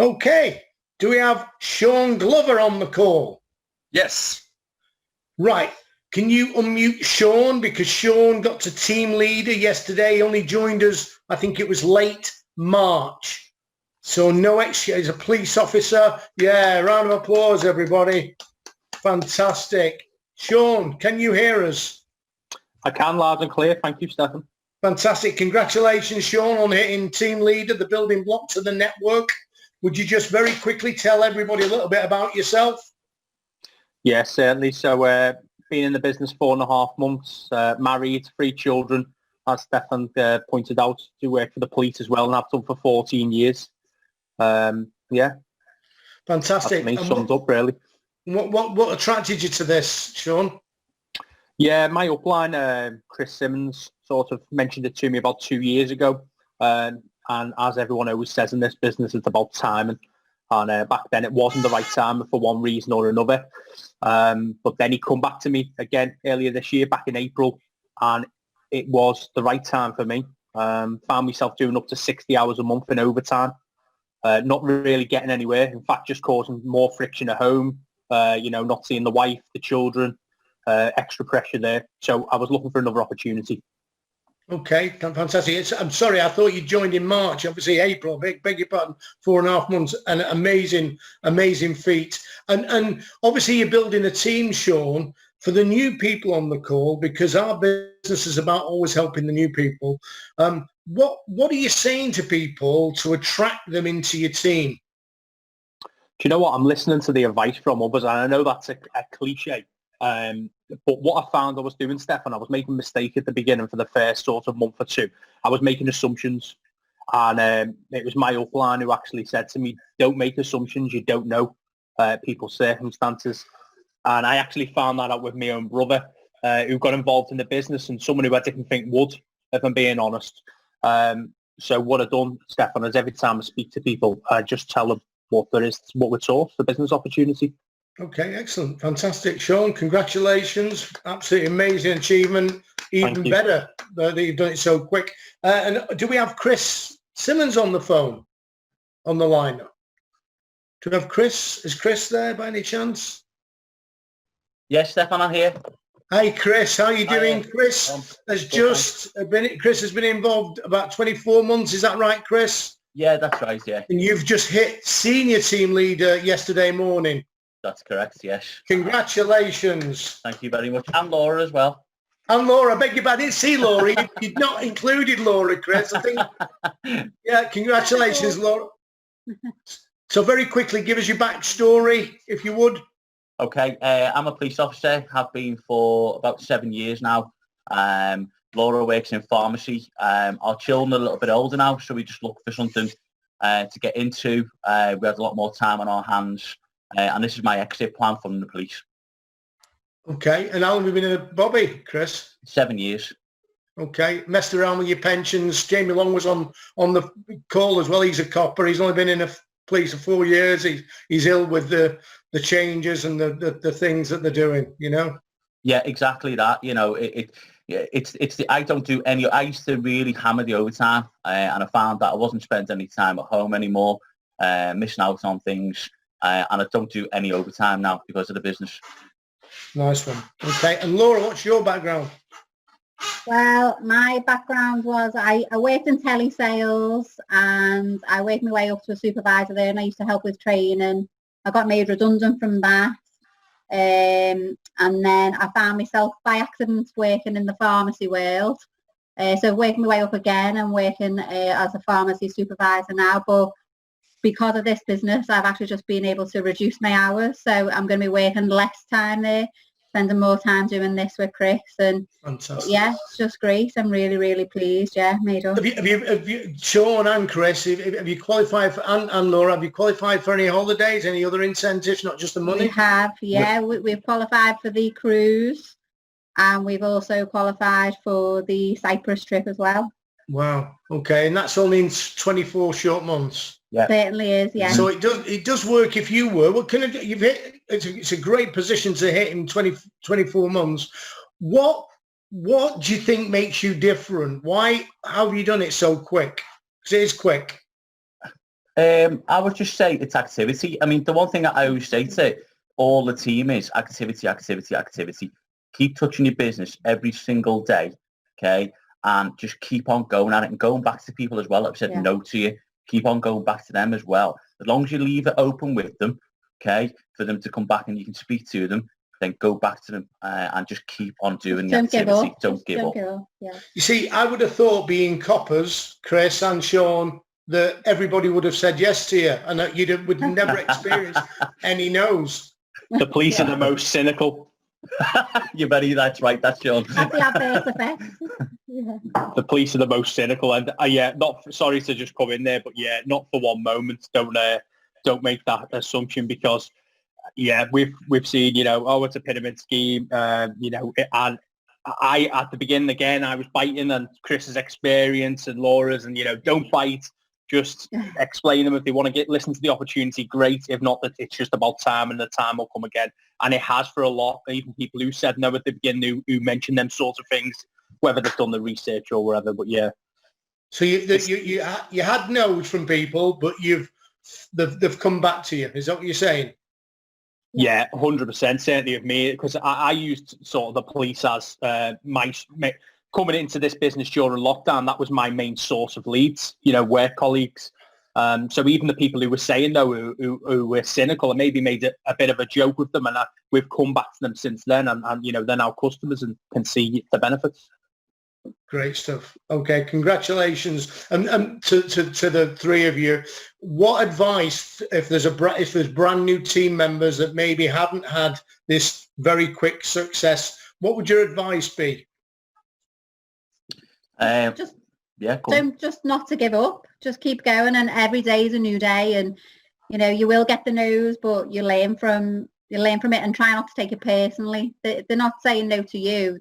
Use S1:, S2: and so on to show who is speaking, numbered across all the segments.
S1: Okay. Do we have Sean Glover on the call?
S2: Yes.
S1: Right. Can you unmute Sean? Because Sean got to team leader yesterday. He only joined us, I think it was late March. So no extra. He's a police officer. Yeah, round of applause, everybody. Fantastic. Sean, can you hear us?
S3: I can, loud and clear. Thank you, Stefan.
S1: Fantastic. Congratulations, Sean, on hitting team leader, the building blocks of the network. Would you just very quickly tell everybody a little bit about yourself?
S3: Yeah, certainly. So been in the business 4.5 months, married, 3 children, as Stefan pointed out, to work for the police as well, and I've done for 14 years. Yeah.
S1: Fantastic.
S3: That's me summed up, really.
S1: What attracted you to this, Sean?
S3: Yeah, my upline, Chris Simmons, sort of mentioned it to me about 2 years ago. And as everyone always says in this business, it's about timing. And back then it wasn't the right time for one reason or another. But then he come back to me again earlier this year, back in April, and it was the right time for me. Found myself doing up to 60 hours a month in overtime. Not really getting anywhere. In fact, just causing more friction at home. Not seeing the wife, the children, extra pressure there. So I was looking for another opportunity.
S1: Okay, fantastic. I'm sorry, I thought you joined in March. Obviously, April. Beg your pardon. 4.5 months. An amazing feat. And obviously, you're building a team, Sean, for the new people on the call, because our business is about always helping the new people. What are you saying to people to attract them into your team?
S3: Do you know what? I'm listening to the advice from others, and I know that's a cliche. But what I found I was doing, Stefan, I was making a mistake at the beginning for the first sort of month or two. I was making assumptions, and it was my upline who actually said to me, don't make assumptions, you don't know people's circumstances. And I actually found that out with my own brother, who got involved in the business, and someone who I didn't think would, if I'm being honest. So what I've done, Stefan, is every time I speak to people, I just tell them what we're taught, the business opportunity.
S1: Okay, excellent. Fantastic. Sean, congratulations. Absolutely amazing achievement. Even better that you've done it so quick. And do we have Chris Simmons on the phone, on the line? Do we have Chris? Is Chris there by any chance?
S4: Yes, Stefan, I'm here.
S1: Hi, Chris. How are you doing? Chris has been involved about 24 months. Is that right, Chris?
S4: Yeah, that's right, yeah.
S1: And you've just hit senior team leader yesterday morning.
S4: That's correct, yes.
S1: Congratulations.
S4: Thank you very much. And Laura as well.
S1: And Laura, I beg your pardon, I didn't see Laura. You'd not included Laura, Chris. I think. Yeah, congratulations, Laura. So very quickly, give us your backstory, if you would.
S4: Okay, I'm a police officer, have been for about 7 years now. Laura works in pharmacy. Our children are a little bit older now, so we just look for something to get into. We had a lot more time on our hands. And this is my exit plan from the police.
S1: Okay. And how long have you been in a Bobby, Chris?
S4: 7 years.
S1: Okay. Messed around with your pensions. Jamie Long was on the call as well. He's a copper. He's only been in the police for 4 years. He's ill with the changes and the things that they're doing, you know?
S4: Yeah, exactly that. You know, I don't do any. I used to really hammer the overtime, and I found that I wasn't spending any time at home anymore, missing out on things. And I don't do any overtime now because of the business.
S1: Nice one. Okay. And Laura, what's your background?
S5: Well, my background was I worked in telesales, and I worked my way up to a supervisor there, and I used to help with training. I got made redundant from that. And then I found myself by accident working in the pharmacy world. So working my way up again and working as a pharmacy supervisor now. But because of this business, I've actually just been able to reduce my hours. So I'm going to be working less time there, spending more time doing this with Chris. And
S1: fantastic.
S5: Yeah, it's just great. I'm really, really pleased. Yeah, made up.
S1: Have you, Sean and Chris, have you qualified for, and Laura, have you qualified for any holidays, any other incentives, not just the money?
S5: We have, yeah. We've qualified for the cruise, and we've also qualified for the Cyprus trip as well.
S1: Wow. Okay. And that's only in 24 short months.
S5: Yeah. Certainly is, yeah.
S1: So it does work if you were. What can you've hit? It's a great position to hit in 24 months. What do you think makes you different? How have you done it so quick? Because it is quick.
S4: I would just say it's activity. I mean, the one thing I always say to all the team is activity, activity, activity. Keep touching your business every single day, okay? And just keep on going at it and going back to people as well that have said no to you. Keep on going back to them as well. As long as you leave it open with them, okay, for them to come back and you can speak to them, then go back to them and just keep on doing the activity. Don't give up.
S5: Yeah.
S1: You see, I would have thought being coppers, Chris and Sean, that everybody would have said yes to you and that you would never experience any no's.
S3: The police are the most cynical.
S4: You better, that's right, that's Sean.
S5: That's the adverse effect.
S3: The police are the most cynical, and sorry to just come in there, but not for one moment. Don't make that assumption, because we've seen, it's a pyramid scheme, and I at the beginning again I was biting, and Chris's experience and Laura's, and don't bite. Just explain them if they want to listen to the opportunity, great. If not, that it's just about time, and the time will come again. And it has for a lot, even people who said no at the beginning, who mentioned them sorts of things, whether they've done the research or whatever. But
S1: so you had no's from people, but they've come back to you. Is that what you're saying?
S3: Yeah, 100%. Certainly of me, because I used sort of the police as my coming into this business during lockdown. That was my main source of leads, work colleagues. So even the people who were saying no, who were cynical, and maybe made a bit of a joke with them, and we've come back to them since then, and they're now customers and can see the benefits.
S1: Great stuff. Okay, congratulations. And to the three of you, what advice, if there's brand new team members that maybe haven't had this very quick success, what would your advice be?
S5: Just not to give up. Just keep going, and every day is a new day, and you will get the no's, but you learn from it, and try not to take it personally. They're not saying no to you,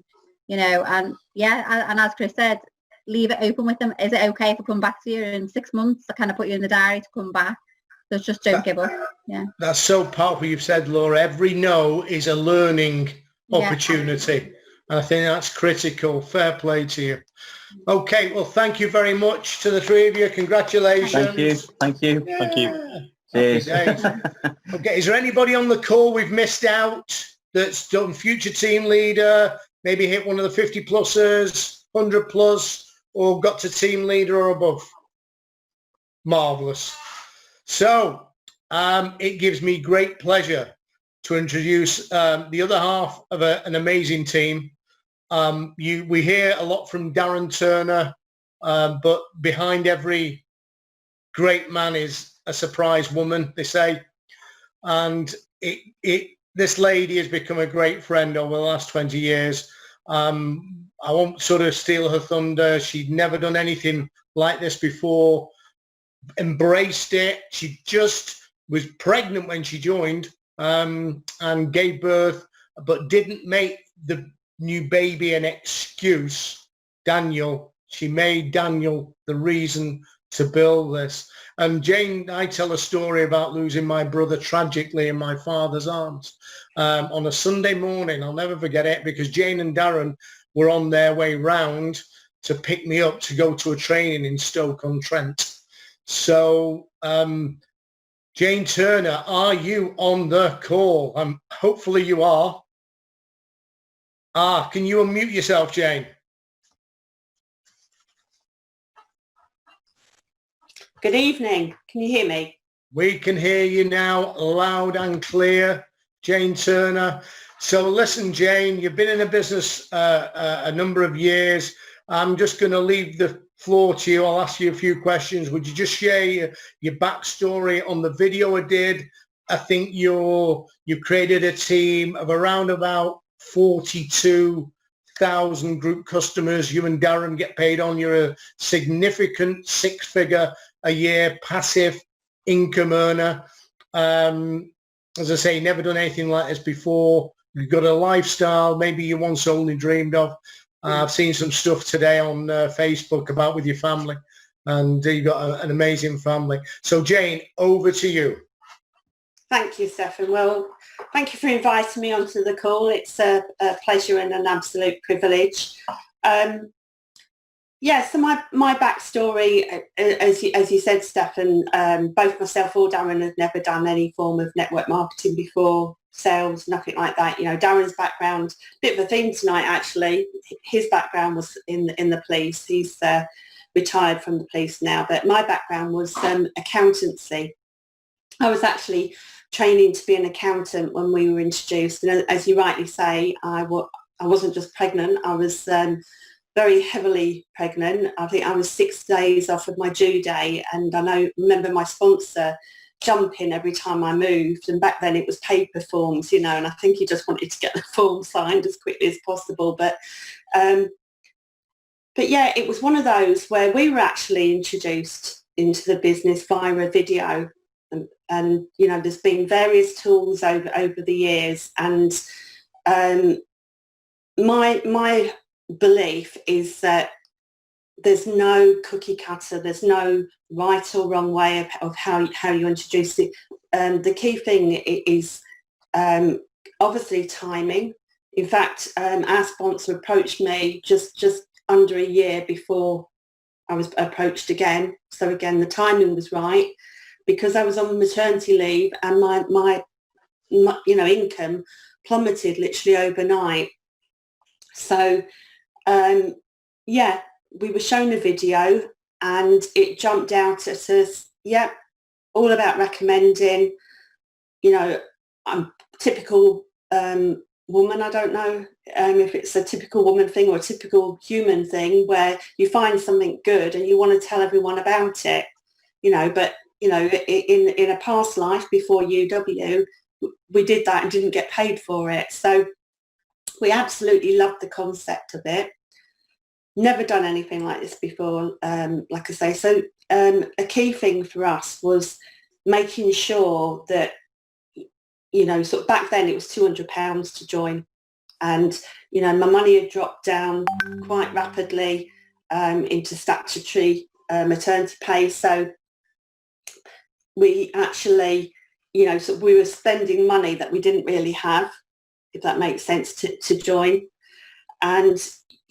S5: and as Chris said, leave it open with them. Is it okay if I come back to you in 6 months? I kind of put you in the diary to come back. So just don't give up. Yeah, that's
S1: so powerful. You've said, Laura, every no is a learning opportunity. And I think that's critical. Fair play to you. Okay, well, thank you very much to the three of you. Congratulations.
S4: Thank you.
S1: Yeah.
S4: Thank you.
S1: Cheers. Okay, is there anybody on the call we've missed out that's done future team leader, maybe hit one of the 50 pluses, 100 plus, or got to team leader or above? Marvellous. So it gives me great pleasure to introduce the other half of an amazing team. We hear a lot from Darren Turner, but behind every great man is a surprise woman, they say. And this lady has become a great friend over the last 20 years. I won't sort of steal her thunder. She'd never done anything like this before, embraced it. She just was pregnant when she joined, and gave birth, but didn't make the new baby an excuse. Daniel, she made Daniel the reason to build this. And Jayne, I tell a story about losing my brother tragically in my father's arms on a Sunday morning. I'll never forget it, because Jayne and Darren were on their way round to pick me up to go to a training in Stoke-on-Trent. So Jayne Turner, are you on the call? Hopefully you are. Can you unmute yourself, Jayne?
S2: Good evening. Can you hear me?
S1: We can hear you now loud and clear, Jayne Turner. So listen, Jayne, you've been in the business a number of years. I'm just going to leave the floor to you. I'll ask you a few questions. Would you just share your backstory on the video I did? I think you created a team of around about 42,000 group customers. You and Darren get paid on. You're a significant six-figure a year passive income earner. As I say, never done anything like this before. You've got a lifestyle maybe you once only dreamed of. I've seen some stuff today on Facebook about with your family, and you've got an amazing family. So Jayne, over to you.
S2: Thank you, Stefan. Well, thank you for inviting me onto the call. It's a pleasure and an absolute privilege. Yeah, so my backstory, as you said, Stefan, both myself or Darren had never done any form of network marketing before, sales, nothing like that. You know, Darren's background, bit of a theme tonight actually. His background was in the police. He's retired from the police now, but my background was accountancy. I was actually training to be an accountant when we were introduced, and as you rightly say, I wasn't just pregnant. I was very heavily pregnant. I think I was 6 days off of my due date, and I remember my sponsor jumping every time I moved, and back then it was paper forms, you know, and I think he just wanted to get the form signed as quickly as possible. But yeah, it was one of those where we were actually introduced into the business via a video, and you know, there's been various tools over the years, and my belief is that there's no cookie cutter, there's no right or wrong way of how you introduce it. The key thing is obviously timing. In fact, our sponsor approached me just under a year before I was approached again. So again, the timing was right, because I was on maternity leave and my you know, income plummeted literally overnight. So yeah, we were shown a video and it jumped out at us. Yeah, all about recommending, you know, I'm typical woman. I don't know if it's a typical woman thing or a typical human thing, where you find something good and you want to tell everyone about it, you know. But you know, in a past life before UW, we did that and didn't get paid for it. So we absolutely loved the concept of it. Never done anything like this before, like I say. So a key thing for us was making sure that, you know, sort of back then it was £200 to join, and you know, my money had dropped down quite rapidly into statutory maternity pay. So we actually, you know, so we were spending money that we didn't really have, if that makes sense, to join. And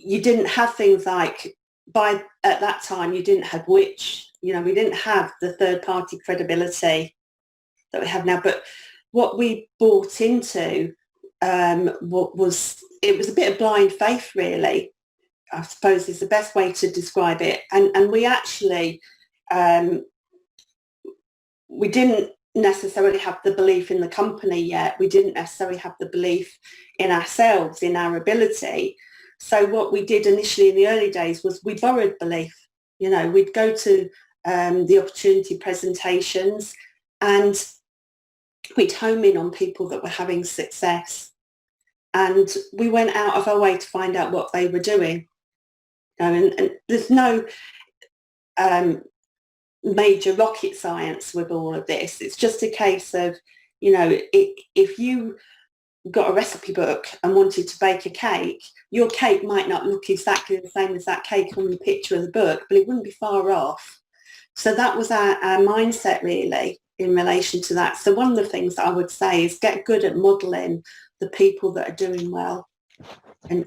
S2: you didn't have things like, at that time you didn't have Which, you know, we didn't have the third party credibility that we have now. But what we bought into was a bit of blind faith, really, I suppose is the best way to describe it. And we actually, we didn't necessarily have the belief in the company yet. We didn't necessarily have the belief in ourselves, in our ability. So what we did initially in the early days was we borrowed belief. You know, we'd go to the opportunity presentations and we'd home in on people that were having success. And we went out of our way to find out what they were doing. And there's no major rocket science with all of this. It's just a case of, you know, if you got a recipe book and wanted to bake a cake, your cake might not look exactly the same as that cake on the picture of the book, but it wouldn't be far off. So that was our mindset, really, in relation to that. So one of the things that I would say is get good at modelling the people that are doing well and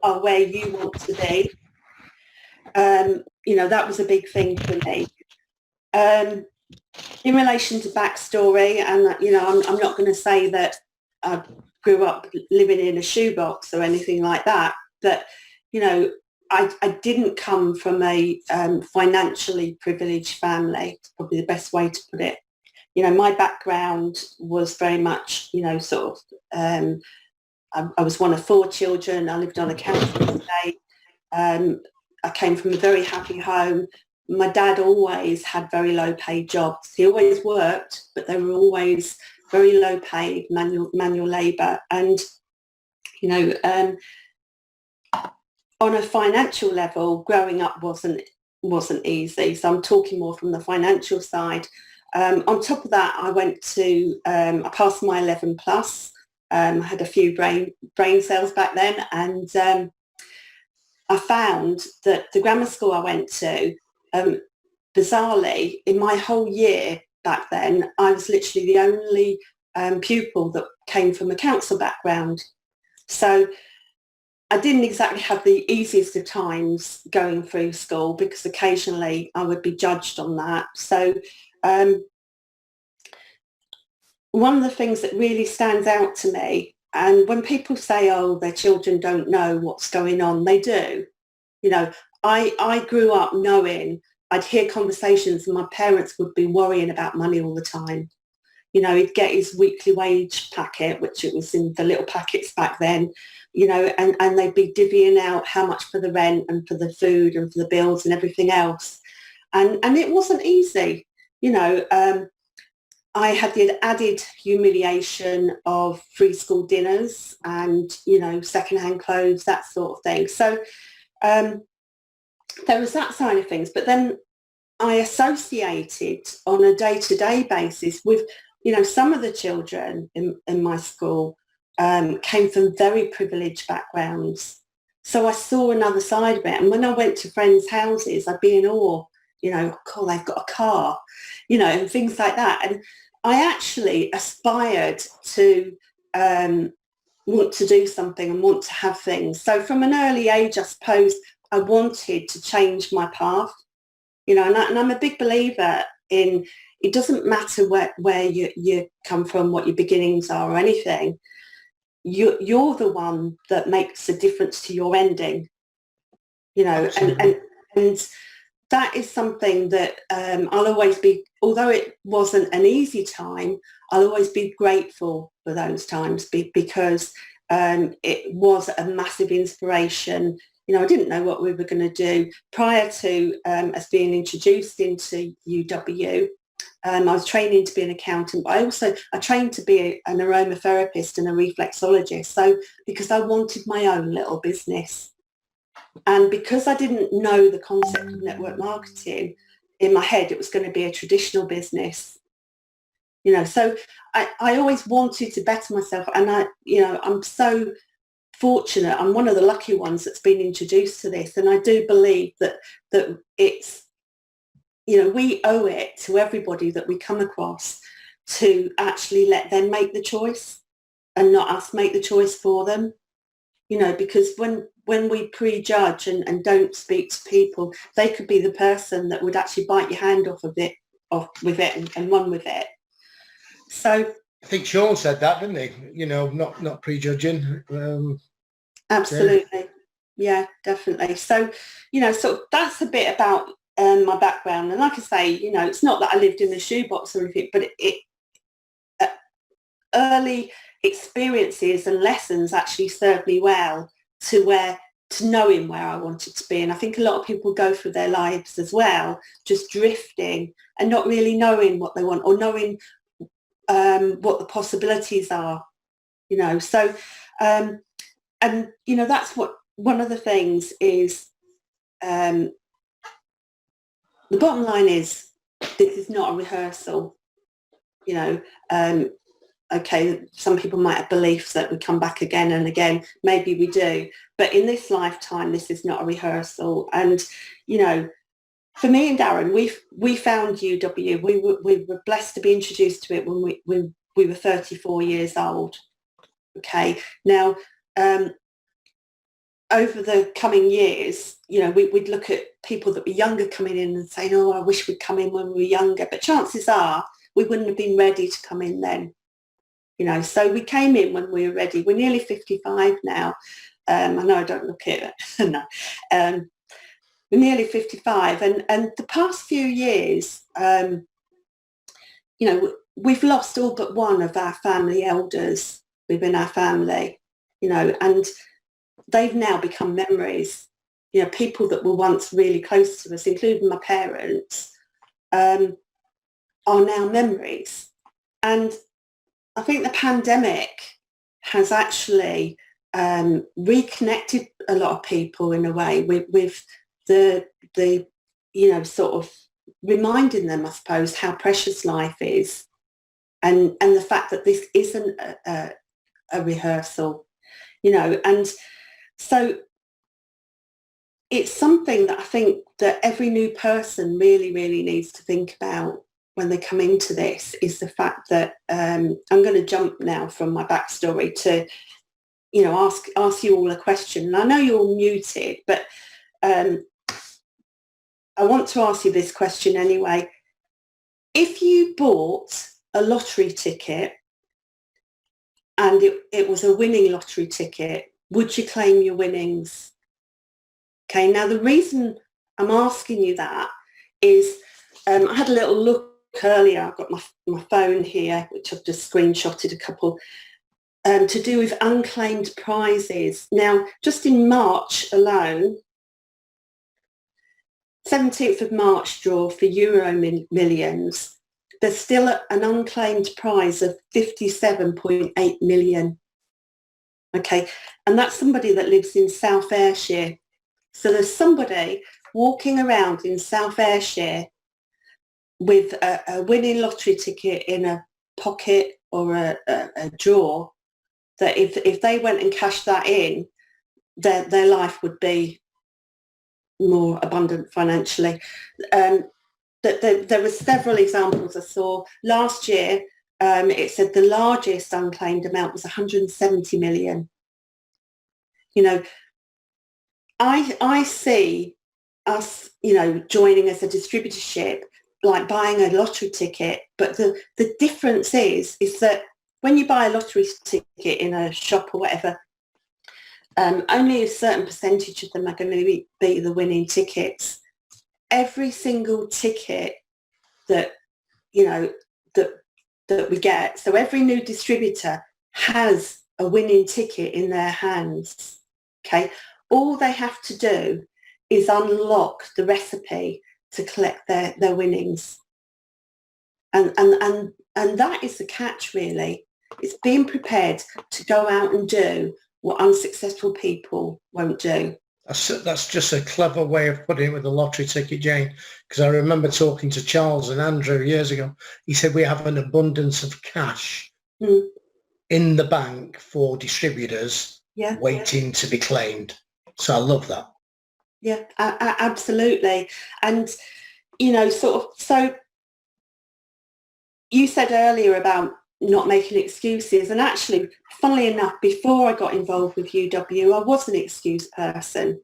S2: are where you want to be. You know, that was a big thing for me. In relation to backstory, and you know, I'm not going to say that I grew up living in a shoebox or anything like that, but you know, I didn't come from a financially privileged family. It's probably the best way to put it. You know, my background was very much, you know, sort of, I was one of 4 children. I lived on a council estate. I came from a very happy home. My dad always had very low paid jobs. He always worked, but they were always very low paid manual labour. And, you know, on a financial level, growing up wasn't easy. So I'm talking more from the financial side. On top of that, I went to, I passed my 11 plus. I had a few brain cells back then, and I found that the grammar school I went to, bizarrely, in my whole year back then, I was literally the only pupil that came from a council background. So I didn't exactly have the easiest of times going through school because occasionally I would be judged on that. So one of the things that really stands out to me, and when people say, oh, their children don't know what's going on, they do. You know, I grew up knowing I'd hear conversations and my parents would be worrying about money all the time. You know, he'd get his weekly wage packet, which it was in the little packets back then, you know, and they'd be divvying out how much for the rent and for the food and for the bills and everything else. And it wasn't easy, you know. I had the added humiliation of free school dinners and, you know, secondhand clothes, that sort of thing. So there was that side of things. But then I associated on a day-to-day basis with, you know, some of the children in my school came from very privileged backgrounds. So I saw another side of it. And when I went to friends' houses, I'd be in awe, you know, cool, they've got a car, you know, and things like that. And I actually aspired to want to do something and want to have things. So from an early age, I suppose I wanted to change my path, you know, and I'm a big believer in it doesn't matter where you come from, what your beginnings are or anything. You're the one that makes a difference to your ending, you know, and that is something that I'll always be, although it wasn't an easy time, I'll always be grateful for those times because it was a massive inspiration. You know, I didn't know what we were going to do prior to us being introduced into UW. I was training to be an accountant, but I trained to be an aromatherapist and a reflexologist. So because I wanted my own little business. And because I didn't know the concept of network marketing, in my head, it was going to be a traditional business. You know, so I always wanted to better myself. And I'm so fortunate. I'm one of the lucky ones that's been introduced to this. And I do believe that it's, you know, we owe it to everybody that we come across to actually let them make the choice and not us make the choice for them. You know, because when we prejudge and don't speak to people, they could be the person that would actually bite your hand off with it and run with it. So
S1: I think Sean said that, didn't he? You know, not prejudging.
S2: Absolutely. Yeah, definitely. So, you know, so that's a bit about my background. And like I say, you know, it's not that I lived in the shoebox or anything, but early experiences and lessons actually served me well to knowing where I wanted to be. And I think a lot of people go through their lives as well, just drifting and not really knowing what they want or knowing what the possibilities are, you know. So, and, you know, that's what one of the things is, the bottom line is this is not a rehearsal, you know. Okay, some people might have beliefs that we come back again and again. Maybe we do. But in this lifetime, this is not a rehearsal. And, you know, for me and Darren, we found UW. We were blessed to be introduced to it when we were 34 years old. Okay. Now, over the coming years, you know, we'd look at people that were younger coming in and saying, oh, I wish we'd come in when we were younger. But chances are we wouldn't have been ready to come in then. You know, so we came in when we were ready. We're nearly 55 now. I know I don't look it. No. We're nearly 55. And the past few years, you know, we've lost all but one of our family elders within our family, you know, and they've now become memories. You know, people that were once really close to us, including my parents, are now memories. And I think the pandemic has actually reconnected a lot of people in a way with the you know, sort of reminding them, I suppose, how precious life is and the fact that this isn't a rehearsal, you know. And so it's something that I think that every new person really, really needs to think about when they come into this, is the fact that I'm going to jump now from my backstory to ask you all a question. And I know you're all muted, but I want to ask you this question anyway. If you bought a lottery ticket and it was a winning lottery ticket, would you claim your winnings? Okay, now the reason I'm asking you that is I had a little look earlier. I've got my phone here, which I've just screenshotted a couple, to do with unclaimed prizes. Now, just in March alone, 17th of March draw for Euro Millions, there's still an unclaimed prize of 57.8 million. Okay, and that's somebody that lives in South Ayrshire. So there's somebody walking around in South Ayrshire with a winning lottery ticket in a pocket or a drawer, that if they went and cashed that in, their life would be more abundant financially. There were several examples I saw. Last year, it said the largest unclaimed amount was 170 million. I see us, joining as a distributorship, like buying a lottery ticket, but the difference is that when you buy a lottery ticket in a shop or whatever, only a certain percentage of them are going to be the winning tickets. Every single ticket that we get, so every new distributor has a winning ticket in their hands. Okay, all they have to do is unlock the recipe to collect their winnings, and that is the catch, really. It's being prepared to go out and do what unsuccessful people won't do.
S1: That's just a clever way of putting it with the lottery ticket, Jane, because I remember talking to Charles and Andrew years ago. He said we have an abundance of cash in the bank for distributors waiting to be claimed. So I love that.
S2: Yeah, absolutely. And, so you said earlier about not making excuses, and actually, funnily enough, before I got involved with UW, I was an excuse person.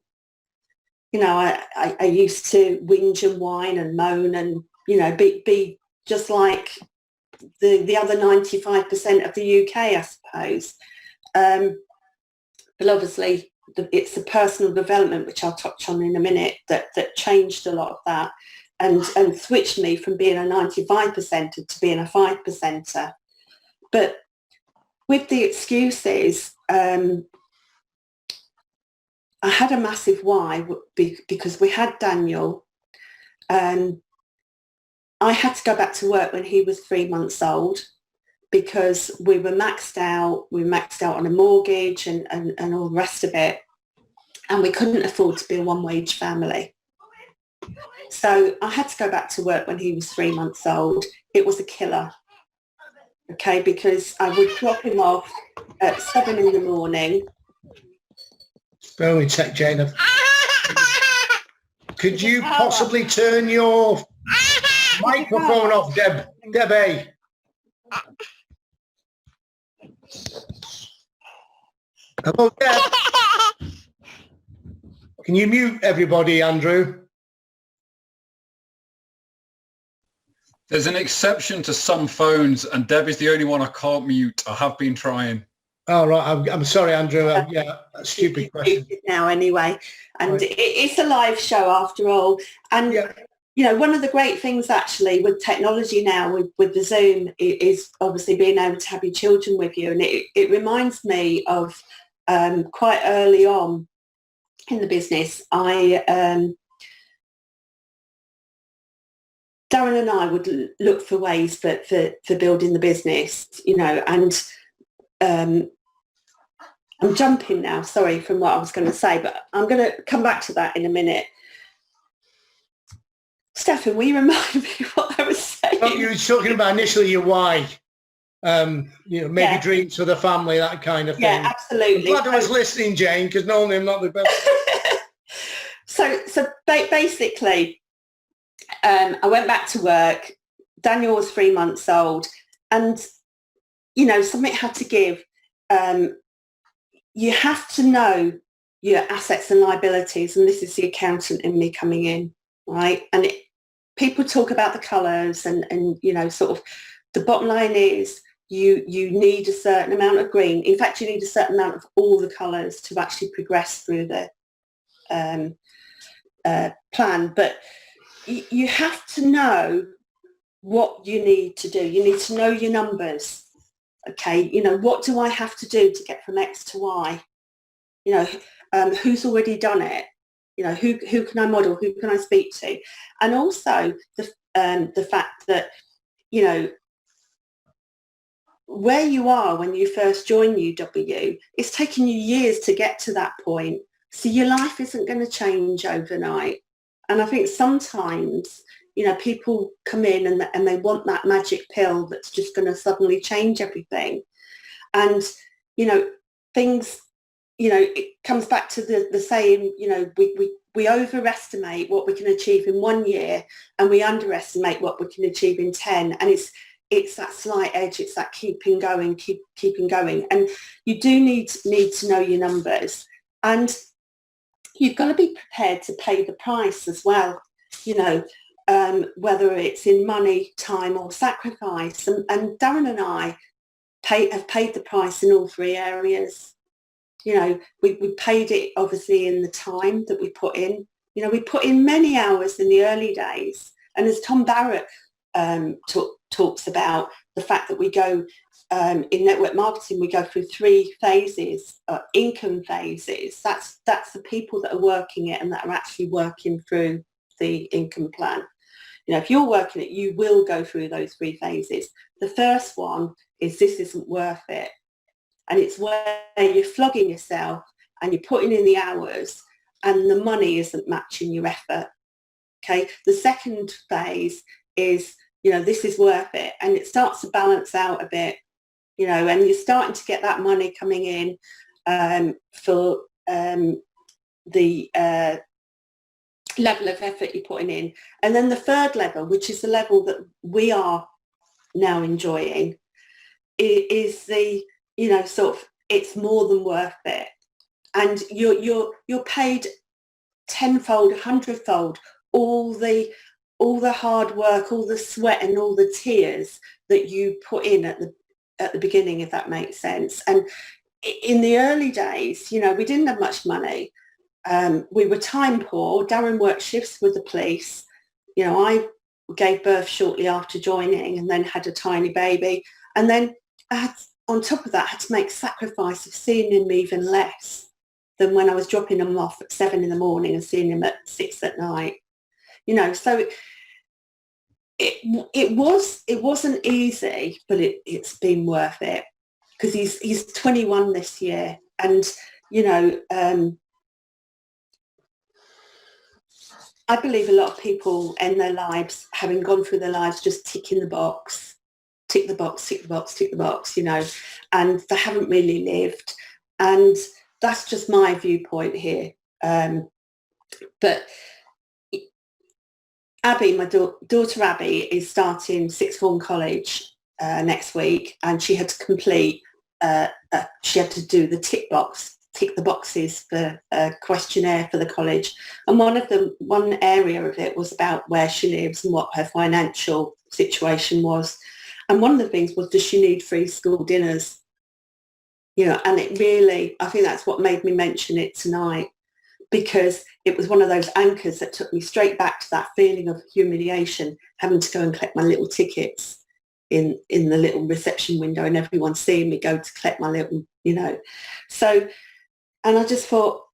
S2: I used to whinge and whine and moan and, be just like the other 95% of the UK, I suppose. But obviously, it's the personal development, which I'll touch on in a minute, that changed a lot of that and switched me from being a 95%er to being a 5%er. But with the excuses, I had a massive why, because we had Daniel. I had to go back to work when he was 3 months old because we were maxed out. We were maxed out on a mortgage and all the rest of it. And we couldn't afford to be a one-wage family. So I had to go back to work when he was 3 months old. It was a killer. Okay, because I would drop him off at 7 in the morning.
S1: Spare me a sec, Jane. Could you possibly turn your microphone off, Debbie? Hello, Deb. Can you mute everybody, Andrew?
S6: There's an exception to some phones, and Deb is the only one I can't mute. I have been trying.
S1: Oh, right. I'm sorry, Andrew. Yeah, a stupid question.
S2: Now, anyway. And right. It's a live show after all. And, one of the great things actually with technology now, with the Zoom, is obviously being able to have your children with you. And it reminds me of quite early on in the business, Darren and I would look for ways for building the business, and I'm jumping now, sorry, from what I was going to say, but I'm going to come back to that in a minute. Stefan, will you remind me what I was saying?
S1: Well, you were talking about initially your why, maybe dreams for the family, that kind of thing.
S2: Yeah, absolutely.
S1: I'm glad I was listening, Jane, because normally I'm not the best.
S2: So basically, I went back to work. Daniel was 3 months old, and something had to give. you have to know your assets and liabilities, and this is the accountant in me coming in, right? And people talk about the colours and you know, sort of the bottom line is you need a certain amount of green. In fact, you need a certain amount of all the colours to actually progress through the plan. But you have to know what you need to do. You need to know your numbers. Okay, you know, what do I have to do to get from X to Y? You know, who's already done it? You know, who can I model? Who can I speak to? And also the fact that, you know, where you are when you first join UW, it's taken you years to get to that point. So your life isn't going to change overnight. And I think sometimes, you know, people come in and they want that magic pill that's just going to suddenly change everything. And, you know, things, you know, it comes back to the saying, you know, we overestimate what we can achieve in 1 year and we underestimate what we can achieve in 10. And it's that slight edge, it's that keeping going. And you do need to know your numbers. And you've got to be prepared to pay the price as well, you know, whether it's in money, time or sacrifice. And Darren and I have paid the price in all three areas. You know, we paid it obviously in the time that we put in. You know, we put in many hours in the early days. And as Tom Barrett talks about, the fact that we go in network marketing, we go through 3 phases, income phases. That's the people that are working it and that are actually working through the income plan. You know, if you're working it, you will go through those 3 phases. The first one is this isn't worth it. And it's where you're flogging yourself and you're putting in the hours and the money isn't matching your effort. Okay. The second phase is, you know, this is worth it. And it starts to balance out a bit, you know, and you're starting to get that money coming in for the level of effort you're putting in. And then the third level, which is the level that we are now enjoying, is the, you know, sort of, it's more than worth it. And you're paid tenfold, 100-fold, all the hard work, all the sweat and all the tears that you put in at the beginning, if that makes sense. And in the early days, you know, we didn't have much money. We were time poor. Darren worked shifts with the police. You know, I gave birth shortly after joining and then had a tiny baby. And then I had, on top of that, had to make sacrifice of seeing him even less than when I was dropping him off at 7 in the morning and seeing him at 6 at night. You know, so it wasn't easy, but it's been worth it, because he's 21 this year. And, you know, I believe a lot of people end their lives, having gone through their lives, just ticking the box, tick the box, tick the box, tick the box, you know, and they haven't really lived. And that's just my viewpoint here. But Abby, my daughter Abby, is starting sixth form college next week, and she had to complete, she had to do the tick the boxes for a questionnaire for the college. And one area of it was about where she lives and what her financial situation was. And one of the things was, does she need free school dinners? You know, and it really, I think that's what made me mention it tonight, because it was one of those anchors that took me straight back to that feeling of humiliation, having to go and collect my little tickets in the little reception window and everyone seeing me go to collect my little, you know. So, and I just thought,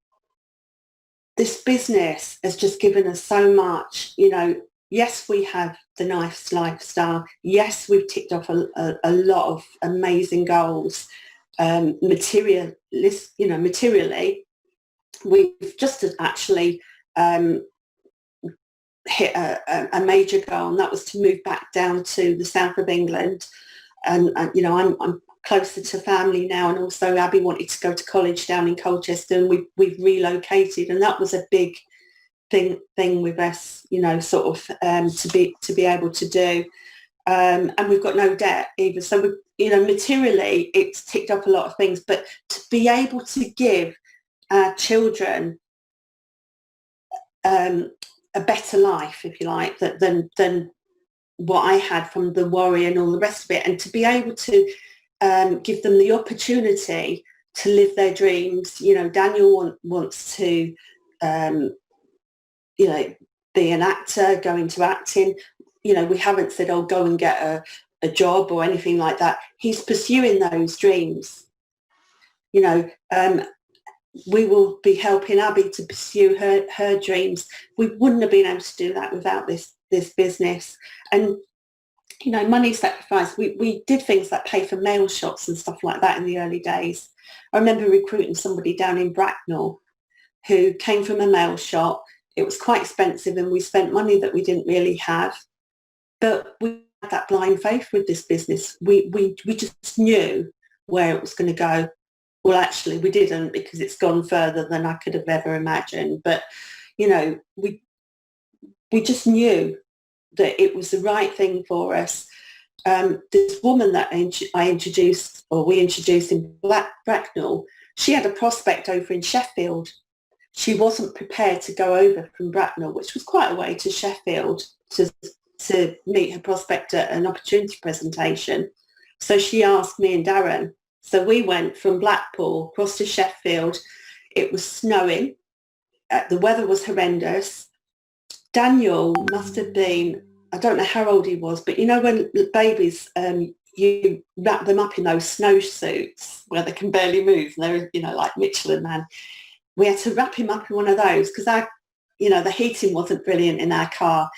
S2: this business has just given us so much, you know. Yes, we have the nice lifestyle. Yes, we've ticked off a lot of amazing goals. Materially, we've just actually hit a major goal, and that was to move back down to the south of England. And you know, I'm closer to family now, and also Abby wanted to go to college down in Colchester, and we've relocated, and that was a big thing with us, you know, sort of to be able to do. and we've got no debt either. So, materially, it's ticked up a lot of things. But to be able to give our children a better life, if you like, than what I had from the worry and all the rest of it, and to be able to give them the opportunity to live their dreams. Daniel wants to, be an actor, go into acting. We haven't said, oh, go and get a job or anything like that. He's pursuing those dreams. We will be helping Abby to pursue her dreams. We wouldn't have been able to do that without this business. And, money sacrifice. We did things like pay for mail shots and stuff like that in the early days. I remember recruiting somebody down in Bracknell who came from a mail shop. It was quite expensive and we spent money that we didn't really have. But we had that blind faith with this business. We just knew where it was going to go. Well, actually, we didn't, because it's gone further than I could have ever imagined. But, we just knew that it was the right thing for us. This woman that we introduced in Bracknell, she had a prospect over in Sheffield. She wasn't prepared to go over from Bracknell, which was quite a way, to Sheffield to meet her prospect at an opportunity presentation. So she asked me and Darren. So we went from Blackpool across to Sheffield. It was snowing. The weather was horrendous. Daniel must have been, I don't know how old he was, but when babies, you wrap them up in those snow suits where they can barely move, and they're, like Michelin Man. We had to wrap him up in one of those because the heating wasn't brilliant in our car.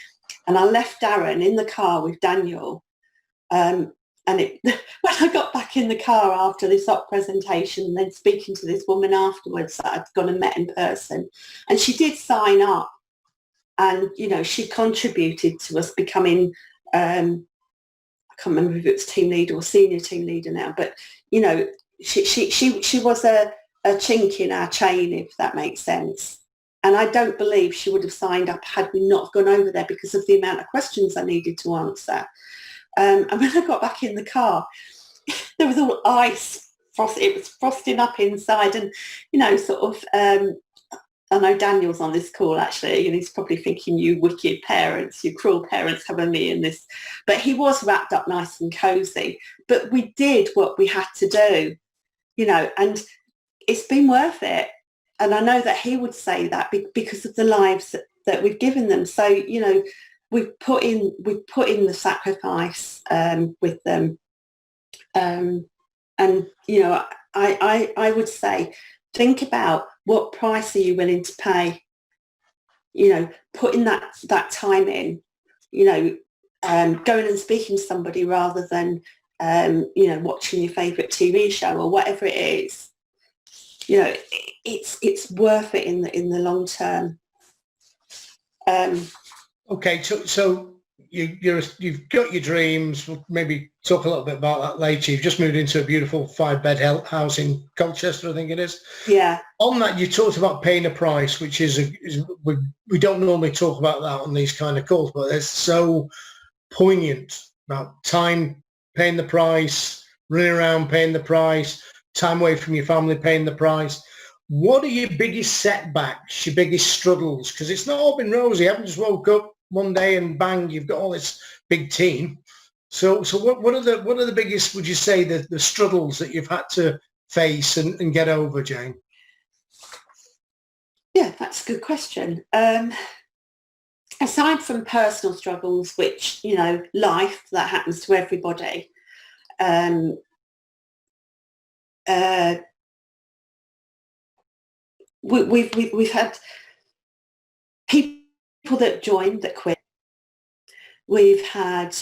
S2: And I left Darren in the car with Daniel. And when I got back in the car after this op presentation and then speaking to this woman afterwards that I'd gone and met in person, and she did sign up, and she contributed to us becoming I can't remember if it was team leader or senior team leader now, but she was a chink in our chain, if that makes sense. And I don't believe she would have signed up had we not gone over there because of the amount of questions I needed to answer. And when I got back in the car, there was all ice. It was frosting up inside. And, I know Daniel's on this call, actually, and he's probably thinking, you wicked parents, you cruel parents having me in this. But he was wrapped up nice and cosy. But we did what we had to do, and it's been worth it. And I know that he would say that because of the lives that we've given them. So, we've put in the sacrifice with them. And, I would say, think about what price are you willing to pay, putting that time in, going and speaking to somebody rather than, watching your favourite TV show or whatever it is. It's worth it in the long term.
S1: Okay, so you've got your dreams. We'll maybe talk a little bit about that later. You've just moved into a beautiful 5-bed house in Colchester, I think it is.
S2: Yeah.
S1: On that, you talked about paying a price, which is we don't normally talk about that on these kind of calls, but it's so poignant about time, paying the price, running around paying the price, time away from your family paying the price. What are your biggest setbacks, your biggest struggles? Because it's not all been rosy. You haven't just woke up one day and bang, you've got all this big team. So what are the biggest, would you say, the struggles that you've had to face and get over, Jayne?
S2: Yeah, that's a good question. Aside from personal struggles, which, life, that happens to everybody, we've had people that joined that quit. We've had,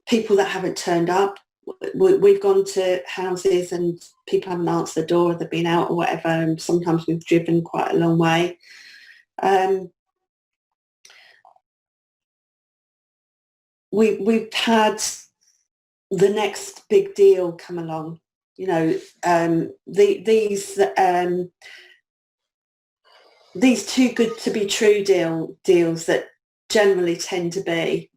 S2: people that haven't turned up. We've gone to houses and people haven't answered the door, they've been out or whatever, and sometimes we've driven quite a long way. We've had the next big deal come along. These too good to be true deals that generally tend to be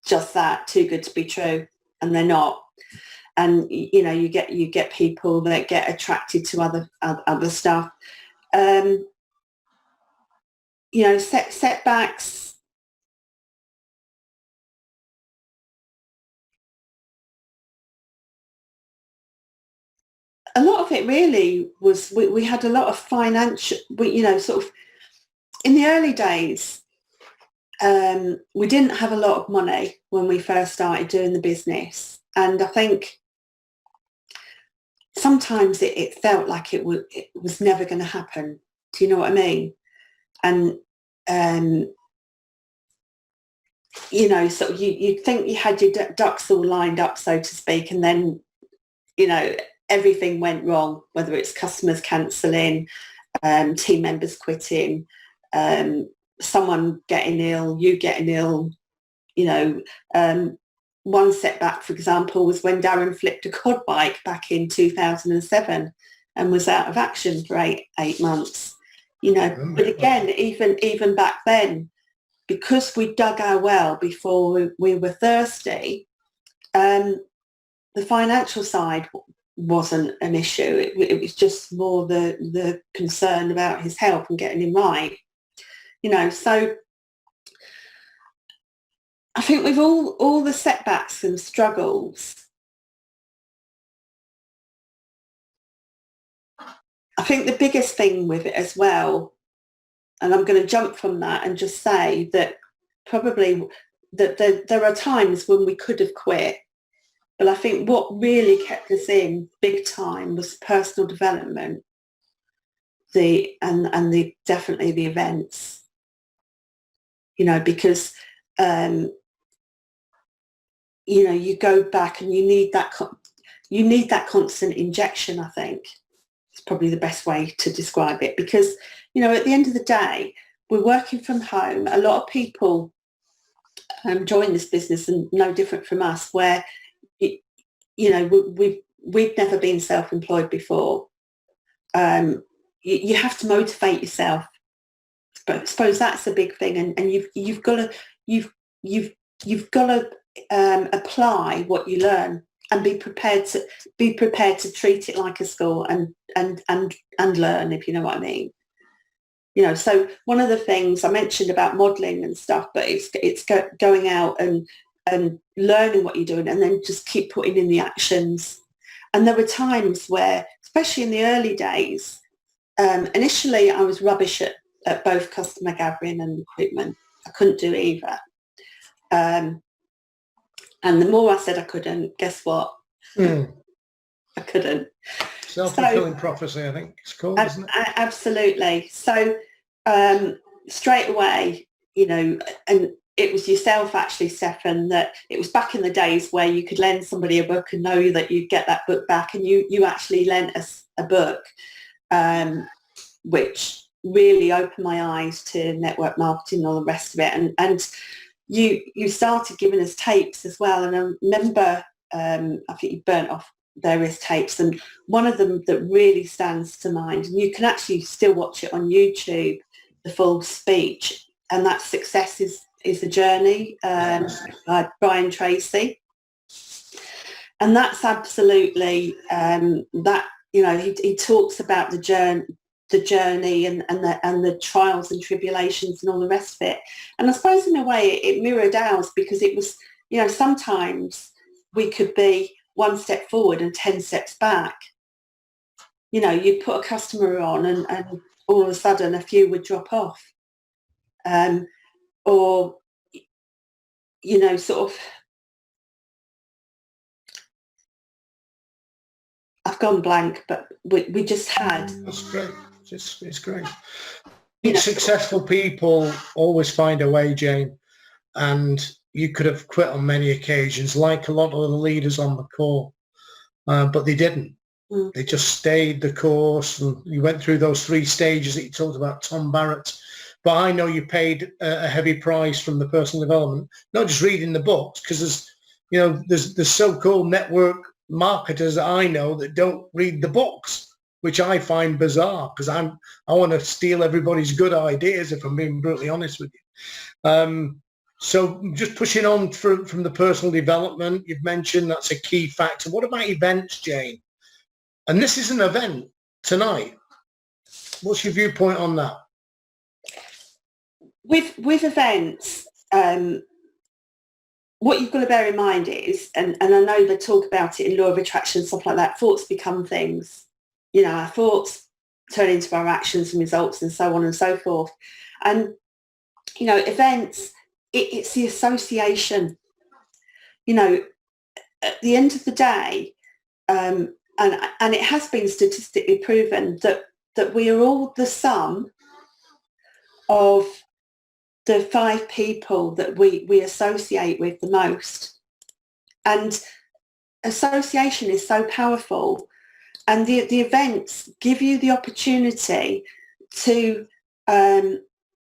S2: just that, too good to be true, and they're not. And you know, you get people that get attracted to other stuff. You know, setbacks. A lot of it really was we had a lot of financial, you know, sort of in the early days, we didn't have a lot of money when we first started doing the business. And I think sometimes it felt like it was never going to happen. Do you know what I mean? And, you know, so you'd think you had your ducks all lined up, so to speak, and then, you know, everything went wrong, whether it's customers cancelling, team members quitting, someone getting ill, you getting ill. You know, one setback, for example, was when Darren flipped a quad bike back in 2007 and was out of action for eight months. You know, but again, even back then, because we dug our well before we were thirsty, the financial side wasn't an issue. It was just more the concern about his health and getting him right. You know, so I think with all the setbacks and struggles, I think the biggest thing with it as well, and I'm going to jump from that and just say that probably that there are times when we could have quit, but I think what really kept us in big time was personal development, definitely the events. You know, because you know, you go back and you need that constant injection. I think it's probably the best way to describe it, because, you know, at the end of the day, we're working from home. A lot of people join this business, and no different from us, where you know, we've never been self-employed before. You have to motivate yourself. But I suppose that's a big thing, and you've got to apply what you learn and be prepared to treat it like a school and learn, if you know what I mean. You know, so one of the things I mentioned about modelling and stuff, but it's going out and learning what you're doing, and then just keep putting in the actions. And there were times where, especially in the early days, initially I was rubbish at both customer gathering and recruitment. I couldn't do either. And the more I said I couldn't, guess what? I couldn't.
S1: Self-fulfilling prophecy, I think it's called, isn't it?
S2: Absolutely. So straight away, you know, and it was yourself actually, Stefan, that it was back in the days where you could lend somebody a book and know that you'd get that book back, and you actually lent us a book, which really opened my eyes to network marketing and all the rest of it. And you started giving us tapes as well. And I remember, I think you burnt off various tapes, and one of them that really stands to mind, and you can actually still watch it on YouTube, the full speech, and that Success is a Journey, by Brian Tracy. And that's absolutely, that, you know, he talks about the journey and the trials and tribulations and all the rest of it. And I suppose in a way it mirrored ours, because it was, you know, sometimes we could be one step forward and 10 steps back. You know, you'd put a customer on and all of a sudden a few would drop off. Or, you know, sort of, I've gone blank, but we just had.
S1: That's great. It's great. Successful people always find a way, Jayne, and you could have quit on many occasions, like a lot of the leaders on the call, but they didn't. They just stayed the course, and you went through those 3 stages that you talked about, Tom Barrett. But I know you paid a heavy price from the personal development, not just reading the books, because there's so-called network marketers that I know that don't read the books. which I find bizarre because I want to steal everybody's good ideas, if I'm being brutally honest with you. So just pushing on from the personal development, you've mentioned that's a key factor. What about events, Jayne? And this is an event tonight. What's your viewpoint on that?
S2: With events, what you've got to bear in mind is, and I know they talk about it in law of attraction, stuff like that, thoughts become things. You know, our thoughts turn into our actions and results and so on and so forth. And, you know, events, it's the association. You know, at the end of the day, and it has been statistically proven that we are all the sum of the 5 people that we associate with the most. And association is so powerful, and the events give you the opportunity to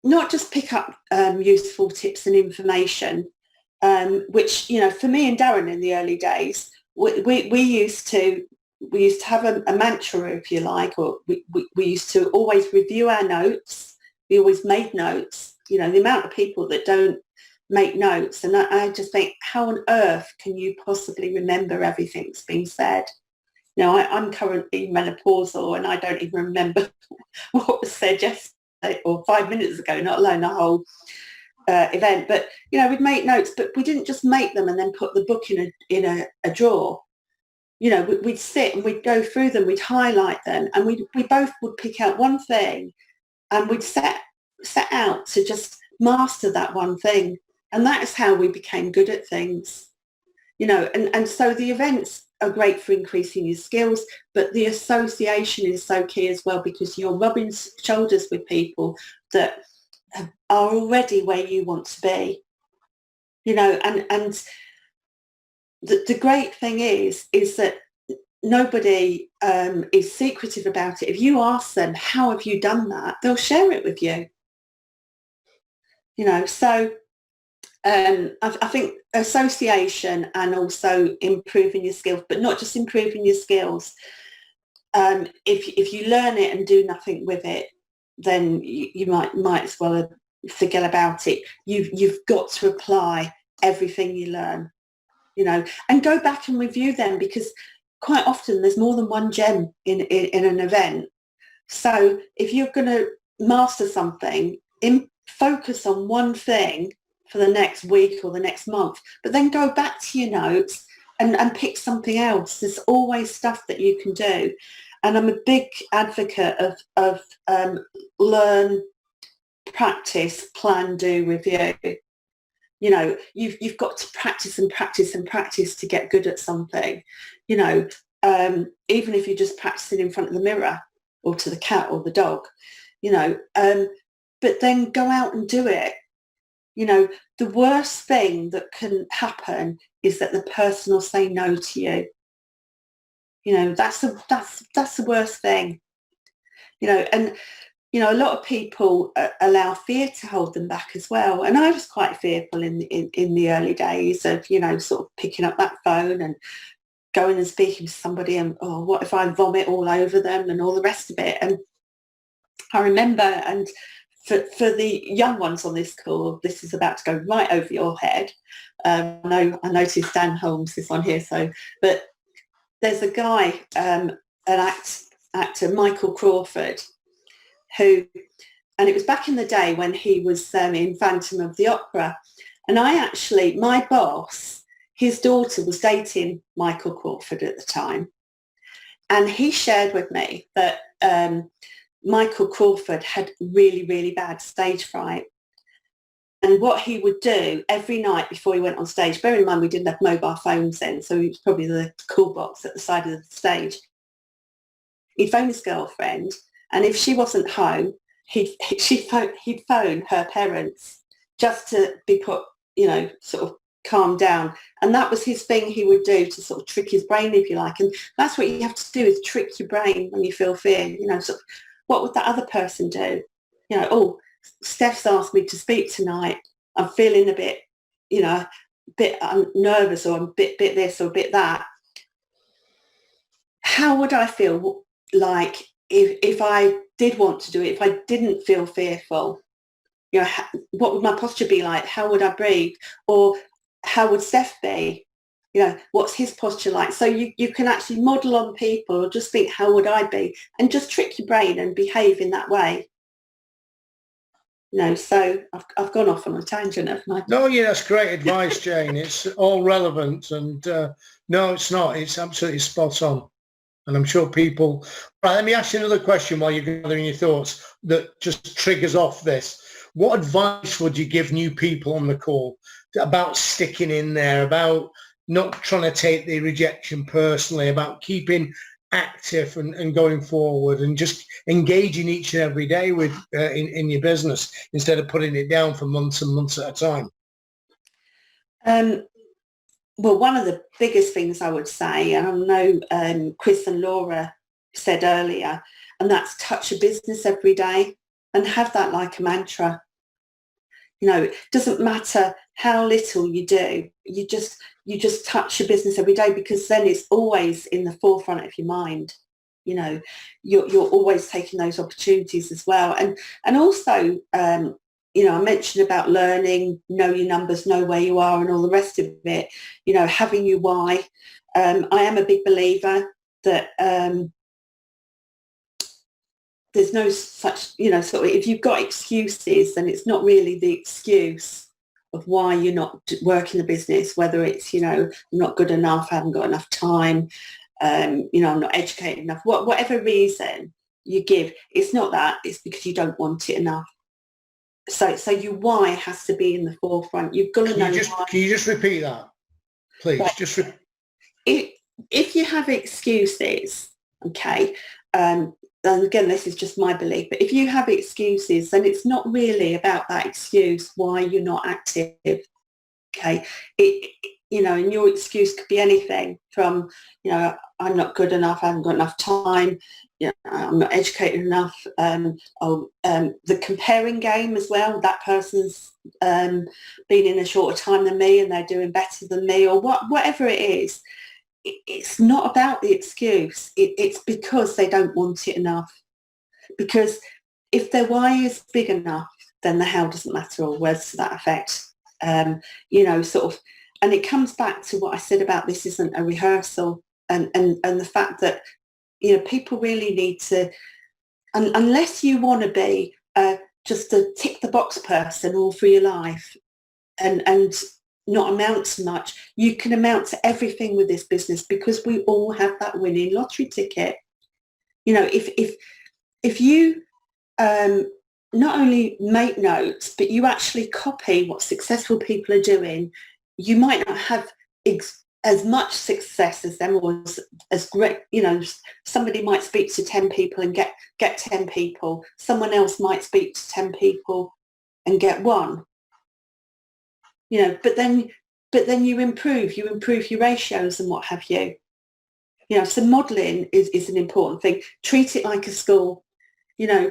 S2: not just pick up useful tips and information, which, you know, for me and Darren in the early days, we used to have a mantra, if you like, or we used to always review our notes. We always made notes. You know, the amount of people that don't make notes, and I just think, how on earth can you possibly remember everything that's been said? You know, I'm currently menopausal and I don't even remember what was said yesterday or 5 minutes ago, not alone the whole event. But, you know, we'd make notes, but we didn't just make them and then put the book in a drawer. You know, we'd sit and we'd go through them, we'd highlight them, and we both would pick out one thing and we'd set out to just master that one thing. And that is how we became good at things. You know, and so the events are great for increasing your skills, but the association is so key as well, because you're rubbing shoulders with people that are already where you want to be. You know, and the great thing is that nobody is secretive about it. If you ask them, how have you done that? They'll share it with you. You know, so I think association and also improving your skills, but not just improving your skills. If you learn it and do nothing with it, then you might as well forget about it. You've got to apply everything you learn, you know, and go back and review them, because quite often there's more than one gem in an event. So if you're going to master something, focus on one thing for the next week or the next month, but then go back to your notes and pick something else. There's always stuff that you can do. And I'm a big advocate of learn, practice, plan, do, review. You know, you've got to practice and practice and practice to get good at something. You know, even if you're just practicing in front of the mirror or to the cat or the dog, you know, but then go out and do it. You know, the worst thing that can happen is that the person will say no to you. You know, that's the worst thing. You know, and you know, a lot of people allow fear to hold them back as well. And I was quite fearful in the early days of, you know, sort of picking up that phone and going and speaking to somebody and, oh, what if I vomit all over them and all the rest of it? And I remember, and for the young ones on this call, this is about to go right over your head. I noticed Dan Holmes is on here, but there's a guy, an actor, Michael Crawford, who, and it was back in the day when he was in Phantom of the Opera, and my boss, his daughter was dating Michael Crawford at the time, and he shared with me that Michael Crawford had really, really bad stage fright. And what he would do every night before he went on stage, bear in mind we didn't have mobile phones then, so it was probably the call box at the side of the stage. He'd phone his girlfriend, and if she wasn't home, he'd phone her parents just to be put, you know, sort of calm down. And that was his thing he would do to sort of trick his brain, if you like. And that's what you have to do, is trick your brain when you feel fear. You know, sort of, what would that other person do? You know, oh, Steph's asked me to speak tonight. I'm feeling a bit, you know, I'm nervous, or I'm a bit this or a bit that. How would I feel? like if I did want to do it, if I didn't feel fearful, you know, what would my posture be like? How would I breathe? Or how would Steph be? You know, what's his posture like? So you can actually model on people or just think, how would I be? And just trick your brain and behave in that way. You know, so I've gone off on a tangent, haven't I?
S1: No, yeah, that's great advice, Jayne. It's all relevant, and no, it's not. It's absolutely spot on. And I'm sure people... Right, let me ask you another question while you're gathering your thoughts that just triggers off this. What advice would you give new people on the call about sticking in there, about not trying to take the rejection personally, about keeping active and going forward and just engaging each and every day with in your business instead of putting it down for months and months at a time?
S2: Well, one of the biggest things I would say, and I know Chris and Laura said earlier, and that's touch your business every day and have that like a mantra. You know, it doesn't matter how little you do, you just touch your business every day, because then it's always in the forefront of your mind. You know, you're always taking those opportunities as well. And also, you know, I mentioned about learning, know your numbers, know where you are and all the rest of it, you know, having your why. I am a big believer that there's no such, you know, sort of, if you've got excuses, then it's not really the excuse of why you're not working the business, whether it's, you know, I'm not good enough, I haven't got enough time, you know, I'm not educated enough, whatever reason you give, it's not that, it's because you don't want it enough. So your why has to be in the forefront. You've got to know why.
S1: Can you just repeat that, please?
S2: Right. If you have excuses, okay, and again, this is just my belief, but if you have excuses, then it's not really about that excuse why you're not active, okay? You know, and your excuse could be anything from, you know, I'm not good enough, I haven't got enough time, you know, I'm not educated enough, the comparing game as well, that person's been in a shorter time than me and they're doing better than me, or whatever it is. It's not about the excuse. It's because they don't want it enough. Because if their why is big enough, then the how doesn't matter, or words to that effect. You know, sort of, and it comes back to what I said about this isn't a rehearsal, and the fact that, you know, people really need to, unless you want to be just a tick the box person all through your life, and not amount to much, you can amount to everything with this business, because we all have that winning lottery ticket. You know, if you not only make notes, but you actually copy what successful people are doing, you might not have as much success as them, or as great, you know, somebody might speak to 10 people and get 10 people. Someone else might speak to 10 people and get one. You know, but then you improve your ratios and what have you. You know, so modelling is an important thing. Treat it like a school. You know,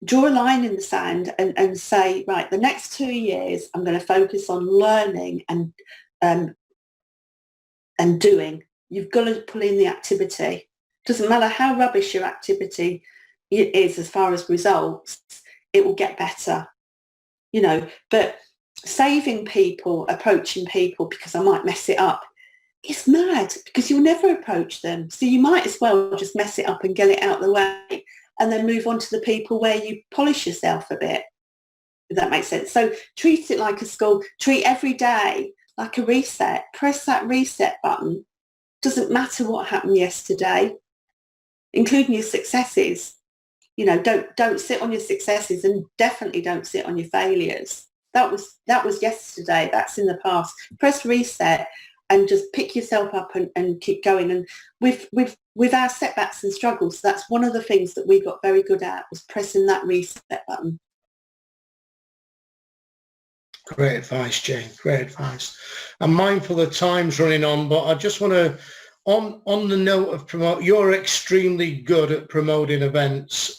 S2: draw a line in the sand and say, right, the next 2 years I'm going to focus on learning and doing. You've got to pull in the activity. Doesn't matter how rubbish your activity is as far as results, it will get better. You know, but saving people, approaching people because I might mess it up, it's mad, because you'll never approach them. So you might as well just mess it up and get it out of the way, and then move on to the people where you polish yourself a bit, if that makes sense. So treat it like a school. Treat every day like a reset. Press that reset button. Doesn't matter what happened yesterday, including your successes. You know, don't sit on your successes, and definitely don't sit on your failures. That was yesterday. That's in the past. Press reset and just pick yourself up and keep going. And with our setbacks and struggles, that's one of the things that we got very good at, was pressing that reset button.
S1: Great advice, Jayne. Great advice. I'm mindful the time's running on, but I just want to, on the note of you're extremely good at promoting events.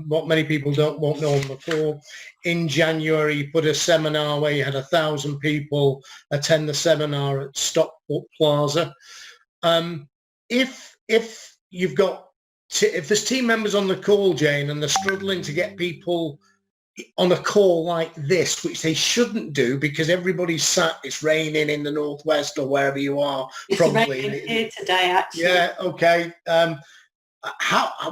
S1: What many people won't know on the call, in January you put a seminar where you had 1,000 people attend the seminar at Stockport Plaza. If you've got if there's team members on the call, Jayne, and they're struggling to get people on a call like this, which they shouldn't do because everybody's sat, it's raining in the northwest or wherever you are,
S2: It's
S1: probably.
S2: raining here today, actually.
S1: Yeah, okay.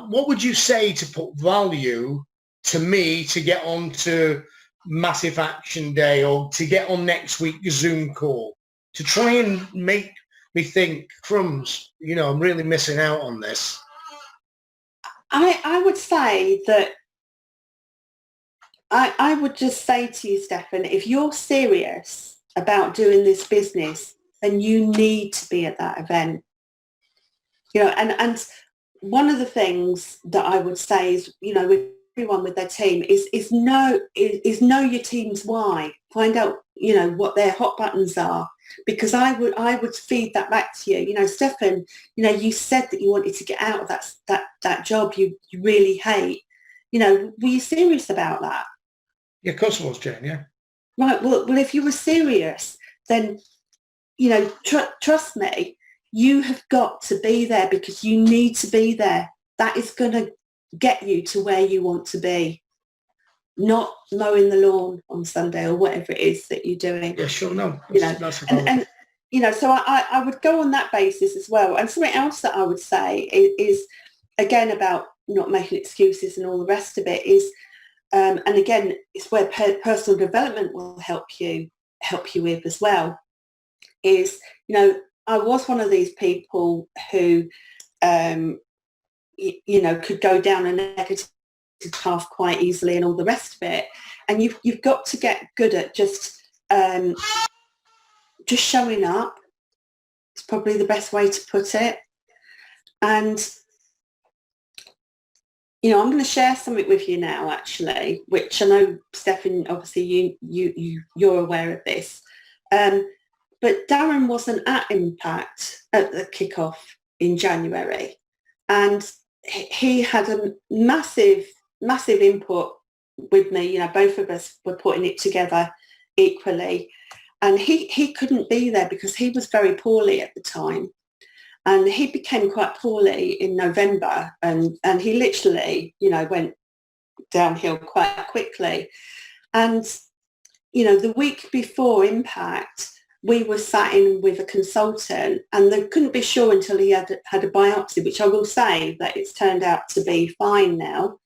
S1: What would you say to put value to me to get on to Massive Action Day or to get on next week's Zoom call to try and make me think, crumbs, you know, I'm really missing out on this?
S2: I would say that I would just say to you, Stefan, if you're serious about doing this business, then you need to be at that event. You know, and one of the things that I would say is, you know, with everyone with their team is know your team's why. Find out, you know, what their hot buttons are, because I would feed that back to you. You know, Stefan, you know, you said that you wanted to get out of that job you really hate. You know, were you serious about that?
S1: Yeah, of course I was, Jayne, yeah.
S2: Right, well, if you were serious, then, you know, trust me, you have got to be there because you need to be there. That is going to get you to where you want to be, not mowing the lawn on Sunday or whatever it is that you're doing.
S1: Yeah, sure, no.
S2: You know,
S1: that's
S2: and you know, so I would go on that basis as well. And something else that I would say is again, about not making excuses and all the rest of it is, and again, it's where personal development will help you with as well, is, you know, I was one of these people who, you know, could go down a negative path quite easily and all the rest of it. And you've got to get good at just showing up. It's probably the best way to put it. And, you know, I'm going to share something with you now, actually, which I know, Stefan, obviously you're aware of this. But Darren wasn't at Impact at the kickoff in January, and he had a massive input with me. You know, both of us were putting it together equally, and he couldn't be there because he was very poorly at the time. And he became quite poorly in November, and he literally, you know, went downhill quite quickly. And, you know, the week before Impact, we were sat in with a consultant, and they couldn't be sure until he had a biopsy, which I will say that it's turned out to be fine now,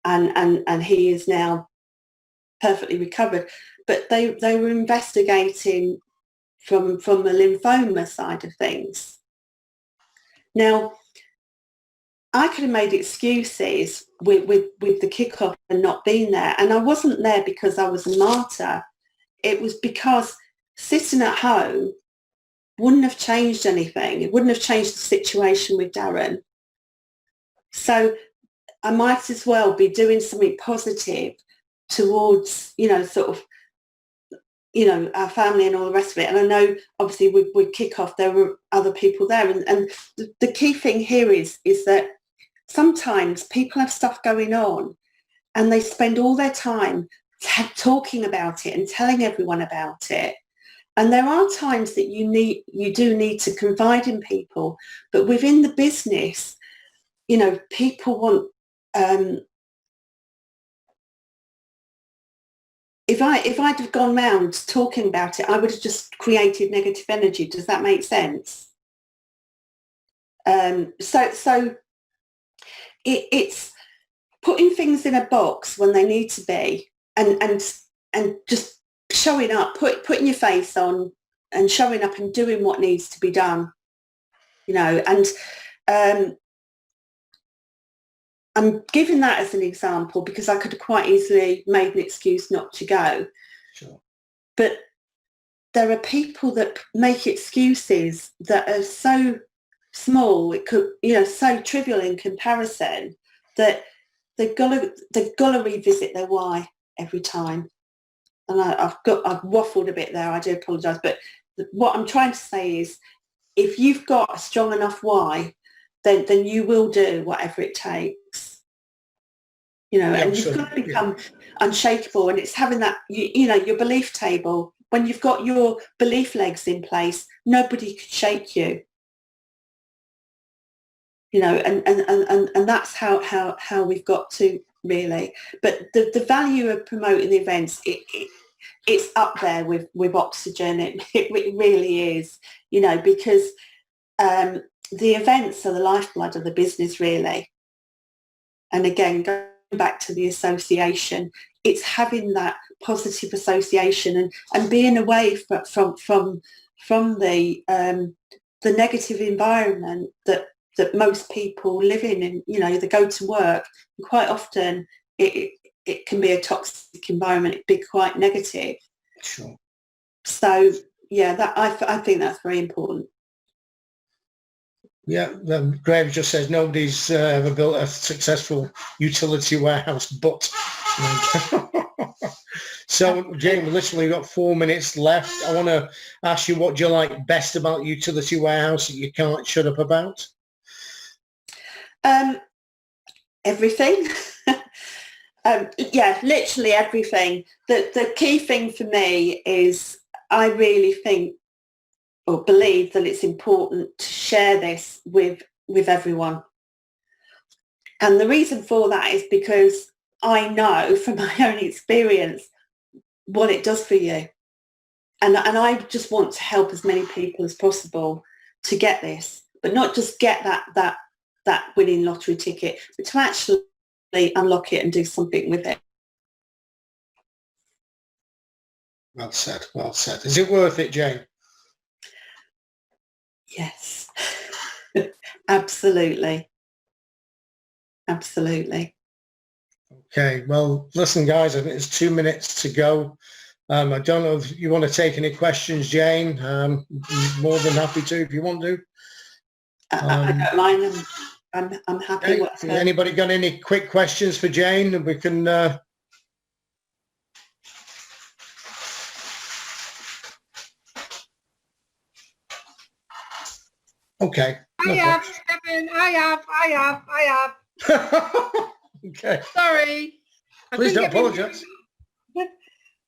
S2: and he is now perfectly recovered. But they were investigating from the lymphoma side of things. Now, I could have made excuses with the kickoff and not being there. And I wasn't there because I was a martyr. It was because sitting at home wouldn't have changed anything. It wouldn't have changed the situation with Darren. So I might as well be doing something positive towards, you know, sort of, you know, our family and all the rest of it. And I know, obviously, with kickoff, there were other people there. And the key thing here is that sometimes people have stuff going on and they spend all their time talking about it and telling everyone about it. And there are times that you do need to confide in people. But within the business, you know, people want... If I'd have gone round talking about it, I would have just created negative energy. Does that make sense? So it's putting things in a box when they need to be, and just showing up, putting your face on, and showing up and doing what needs to be done. You know, and I'm giving that as an example because I could have quite easily made an excuse not to go.
S1: Sure.
S2: But there are people that make excuses that are so small, it could, you know, so trivial in comparison, that they've got to revisit their why every time. And I've waffled a bit there. I do apologise, but what I'm trying to say is, if you've got a strong enough why, then you will do whatever it takes. You know,
S1: Yeah,
S2: and you've got to become unshakable. And it's having that, you know, your belief table. When you've got your belief legs in place, nobody can shake you. you know, and that's how we've got to really. But the value of promoting the events, it's up there with oxygen. It really is, you know, because the events are the lifeblood of the business, really. And again, going back to the association, it's having that positive association and being away from the negative environment that most people live in, and you know, they go to work, and quite often it can be a toxic environment. It can be quite negative.
S1: Sure.
S2: So yeah, that I think that's very important.
S1: Yeah, Graham just says nobody's ever built a successful utility warehouse, but so Jane, we literally got 4 minutes left. I want to ask you, what do you like best about utility warehouse that you can't shut up about?
S2: Everything. Yeah, literally everything. The key thing for me is I really think or believe that it's important to share this with everyone. And the reason for that is because I know from my own experience what it does for you. And I just want to help as many people as possible to get this, but not just get that winning lottery ticket, but to actually unlock it and do something with it.
S1: Well said, well said. Is it worth it, Jane?
S2: Yes, absolutely. Absolutely.
S1: Okay, well, listen, guys, I think it's 2 minutes to go. I don't know if you want to take any questions, Jane. More than happy to if you want to.
S2: I don't mind. I'm happy.
S1: Okay. Anybody got any quick questions for Jane? We can... Okay.
S7: I have, Stephen. I have.
S1: Okay.
S7: Sorry.
S1: Please don't apologise.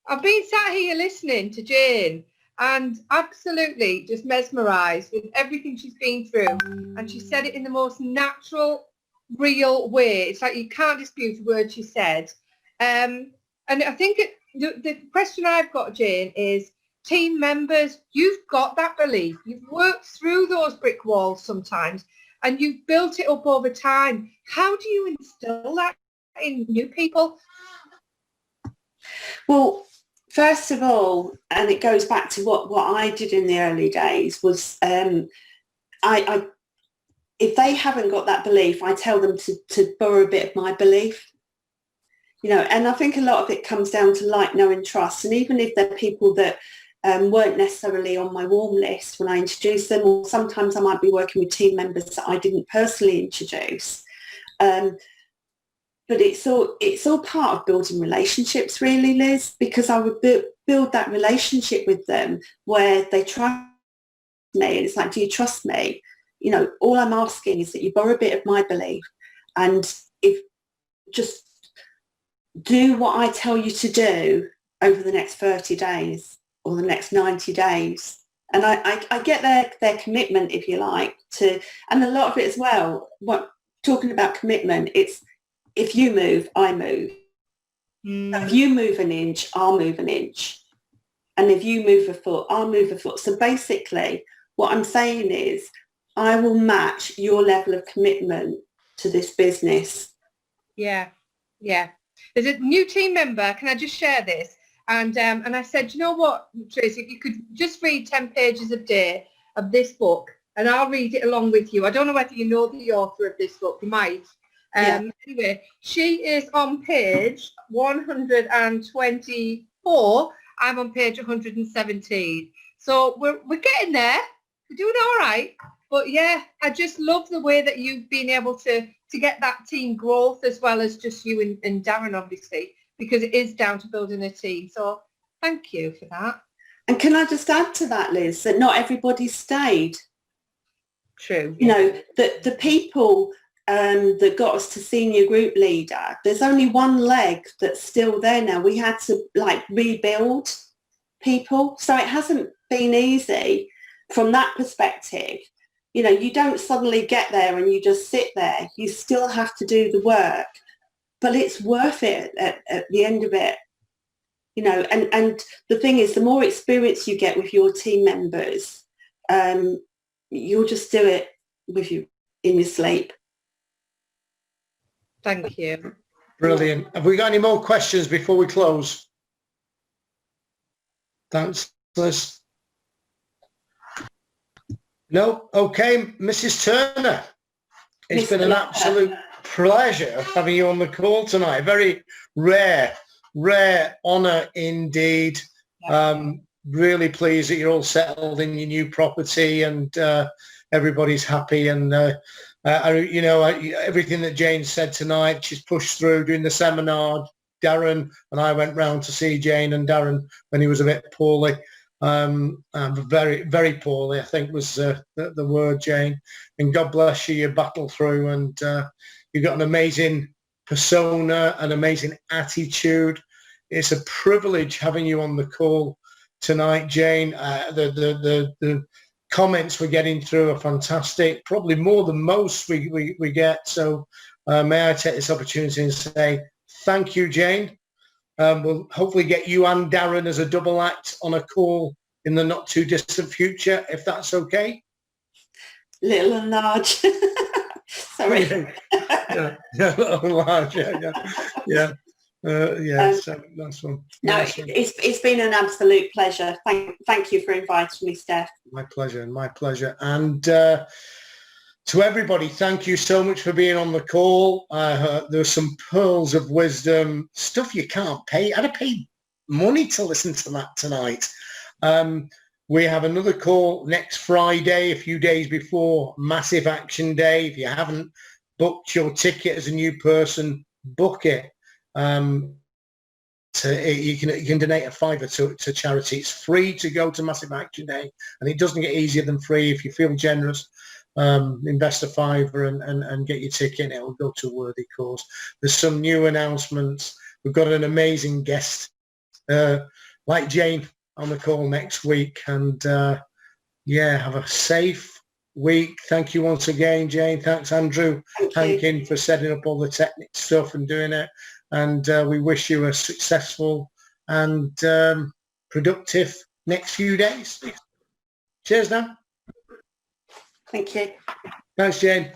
S7: I've been sat here listening to Jane and absolutely just mesmerised with everything she's been through. And she said it in the most natural, real way. It's like you can't dispute a word she said. And I think the question I've got, Jane, is team members, you've got that belief. You've worked through those brick walls sometimes and you've built it up over time. How do you instill that in new people?
S2: Well, first of all, and it goes back to what I did in the early days, was I if they haven't got that belief, I tell them to borrow a bit of my belief. You know, and I think a lot of it comes down to like, know and trust. And even if they're people that weren't necessarily on my warm list when I introduced them, or sometimes I might be working with team members that I didn't personally introduce. But it's all part of building relationships, really, Liz, because I would build that relationship with them where they trust me. And it's like, do you trust me? You know, all I'm asking is that you borrow a bit of my belief and if just do what I tell you to do over the next 30 days or the next 90 days. And I get their commitment, if you like, to, and a lot of it as well, talking about commitment, it's if you move, I move. Mm. If you move an inch, I'll move an inch. And if you move a foot, I'll move a foot. So basically, what I'm saying is I will match your level of commitment to this business.
S7: Yeah, yeah. There's a new team member. Can I just share this? And I said, you know what, Tracy, if you could just read 10 pages a day of this book, and I'll read it along with you. I don't know whether you know the author of this book. You might. Anyway, she is on page 124. I'm on page 117. So we're getting there. We're doing all right. But yeah, I just love the way that you've been able to get that team growth as well as just you and Darren, obviously, because it is down to building a team. So thank you for that.
S2: And can I just add to that, Liz, that not everybody stayed.
S7: True.
S2: You know, the people that got us to senior group leader, there's only one leg that's still there now. We had to like rebuild people. So it hasn't been easy from that perspective. You know, you don't suddenly get there and you just sit there. You still have to do the work, but it's worth it at the end of it. You know, and the thing is, the more experience you get with your team members, you'll just do it with you in your sleep.
S7: Thank you.
S1: Brilliant. Have we got any more questions before we close? Thanks, Liz. No? Okay, Mrs. Turner. It's been an absolute pleasure having you on the call tonight. Very rare honour indeed. Really pleased that you're all settled in your new property and everybody's happy. And everything that Jayne said tonight, she's pushed through doing the seminar. Darren and I went round to see Jayne and Darren when he was a bit poorly. Very, very poorly, I think was the word, Jayne. And God bless you, you battle through, and you've got an amazing persona, an amazing attitude. It's a privilege having you on the call tonight, Jayne. The comments we're getting through are fantastic, probably more than most we get. So may I take this opportunity and say thank you, Jayne. We'll hopefully get you and Darren as a double act on a call in the not too distant future, if that's okay.
S2: Little and large. Sorry.
S1: Yeah, little and large. Yeah. So that's one.
S2: No, it's been an absolute pleasure. Thank you for inviting me, Steph.
S1: My pleasure. And to everybody, thank you so much for being on the call. There's some pearls of wisdom, stuff you can't pay. I'd have paid money to listen to that tonight. We have another call next Friday, a few days before Massive Action Day. If you haven't booked your ticket as a new person, book it. You can donate a £5 to charity. It's free to go to Massive Action Day, and it doesn't get easier than free. If you feel generous, invest a £5 and get your ticket, and it will go to a worthy cause. There's some new announcements. We've got an amazing guest like Jayne on the call next week, and have a safe week. Thank you once again, Jayne. Thanks, Andrew Hankin, for setting up all the technical stuff and doing it. And we wish you a successful and productive next few days. Cheers now.
S2: Thank you.
S1: Thanks, Jayne.